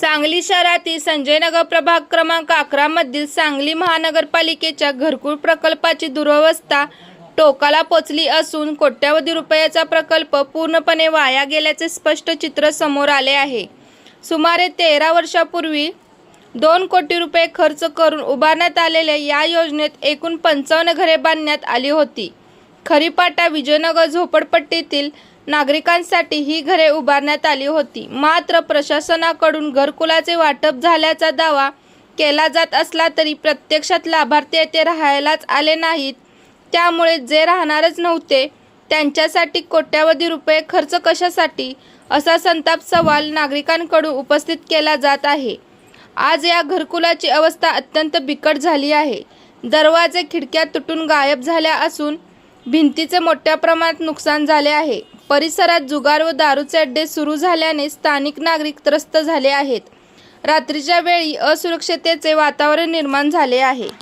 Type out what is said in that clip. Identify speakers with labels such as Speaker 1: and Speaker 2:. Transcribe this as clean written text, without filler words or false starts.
Speaker 1: सांगली शहरातील संजयनगर प्रभाग क्रमांक 11 मधील सांगली महानगरपालिकेच्या घरकुल प्रकल्पाची दुरवस्था टोकाला पोहोचली असून कोट्यवधी रुपयाचा प्रकल्प पूर्णपणे वाया गेल्याचे स्पष्ट चित्र समोर आले आहे। सुमारे 13 वर्षांपूर्वी 2 कोटी रुपये खर्च करून उभारण्यात आलेल्या या योजनेत एकूण 55 घरे बांधण्यात आली होती। खरीपाटा विजयनगर झोपडपट्टीतील नागरिकांसाठी ही घरे उभारण्यात आली होती। मात्र प्रशासनाकडून घरकुलाचे वाटप झाल्याचा दावा केला जात असला तरी प्रत्यक्षात लाभार्थी येथे राहायलाच आले नाहीत। त्यामुळे जे राहणारच नव्हते त्यांच्यासाठी कोट्यवधी रुपये खर्च कशासाठी असा संताप सवाल नागरिकांकडून उपस्थित केला जात आहे। आज या घरकुलाची अवस्था अत्यंत बिकट झाली आहे। दरवाजे खिडक्या तुटून गायब झाल्या असून भिंतीचे मोठ्या प्रमाणात नुकसान झाले आहे। परिसरात जुगार व दारूचे अड्डे सुरू झाल्याने स्थानिक नागरिक त्रस्त झाले आहेत। रात्रीच्या वेळी असुरक्षिततेचे वातावरण निर्माण झाले आहे।